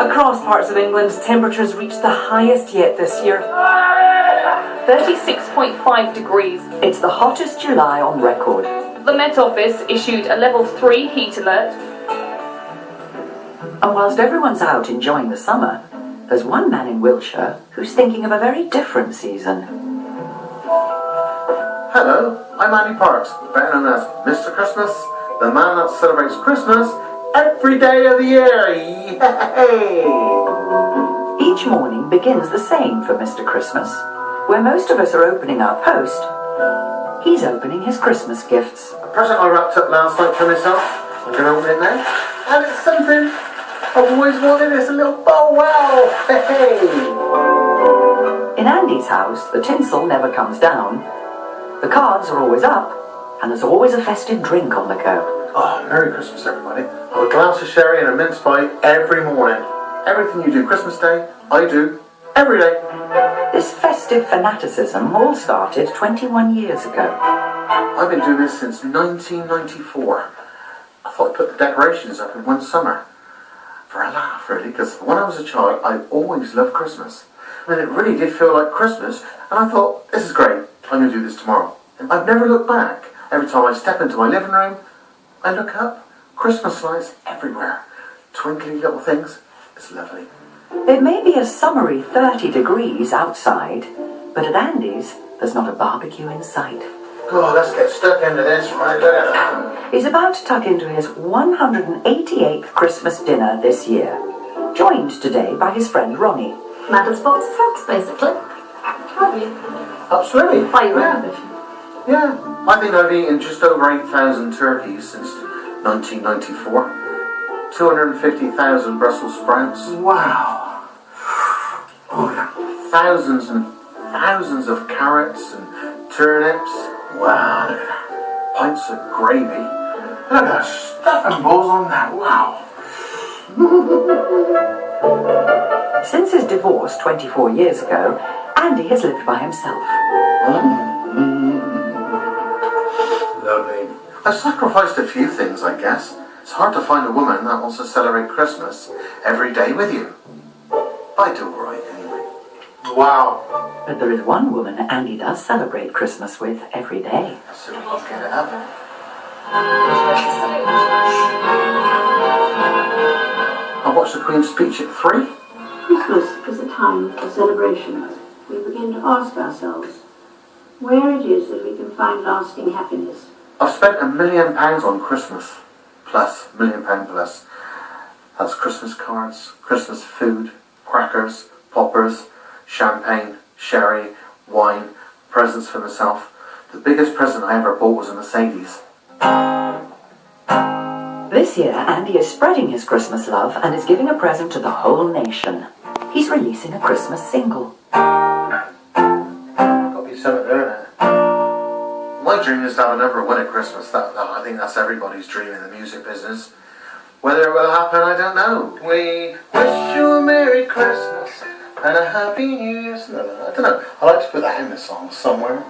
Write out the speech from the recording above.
Across parts of England, temperatures reached the highest yet this year. 36.5 degrees. It's the hottest July on record. The Met Office issued a level 3 heat alert. And whilst everyone's out enjoying the summer, there's one man in Wiltshire who's thinking of a very different season. Hello, I'm Andy Parks, better known as Mr. Christmas, the man that celebrates Christmas every day of the year. Yay! Each morning begins the same for Mr. Christmas. Where most of us are opening our post, he's opening his Christmas gifts. A present I wrapped up last night for myself. I'm going to open it now. And it's something I've always wanted. It's a little bow wow. Hey! In Andy's house, the tinsel never comes down. The cards are always up, and there's always a festive drink on the go. Oh, Merry Christmas, everybody. I have a glass of sherry and a mince pie every morning. Everything you do Christmas Day, I do every day. This festive fanaticism all started 21 years ago. I've been doing this since 1994. I thought I'd put the decorations up in one summer. For a laugh, really, because when I was a child, I always loved Christmas. And it really did feel like Christmas, and I thought, this is great, I'm going to do this tomorrow. And I've never looked back. Every time I step into my living room, I look up, Christmas lights everywhere. Twinkly little things, it's lovely. It may be a summery 30 degrees outside, but at Andy's, there's not a barbecue in sight. Oh, let's get stuck into this right there. He's about to tuck into his 188th Christmas dinner this year, joined today by his friend Ronnie. Madam Spots and Frogs, basically. Have you? Absolutely. By your own vision. Yeah. I think I've eaten just over 8,000 turkeys since 1994. 250,000 Brussels sprouts. Wow. Oh, yeah. Thousands and thousands of carrots and turnips. Wow. Pints of gravy. Look at that stuffing balls on that. Wow. Since his divorce 24 years ago, Andy has lived by himself. Lovely. I've sacrificed a few things, I guess. It's hard to find a woman that wants to celebrate Christmas every day with you. I do all right, anyway. Wow. But there is one woman Andy does celebrate Christmas with every day. So we can get it up. I watched the Queen's speech at 3. Christmas is a time for celebration. We begin to ask ourselves where it is that we can find lasting happiness. I've spent £1 million on Christmas. Plus, £1 million plus. That's Christmas cards, Christmas food, crackers, poppers, champagne, sherry, wine, presents for myself. The biggest present I ever bought was a Mercedes. This year, Andy is spreading his Christmas love and is giving a present to the whole nation. He's releasing a Christmas single. Gotta be something there now. My dream is to have a number one at Christmas. I think that's everybody's dream in the music business. Whether it will happen, I don't know. We wish you a Merry Christmas and a Happy New Year. I don't know. I like to put that in the song somewhere.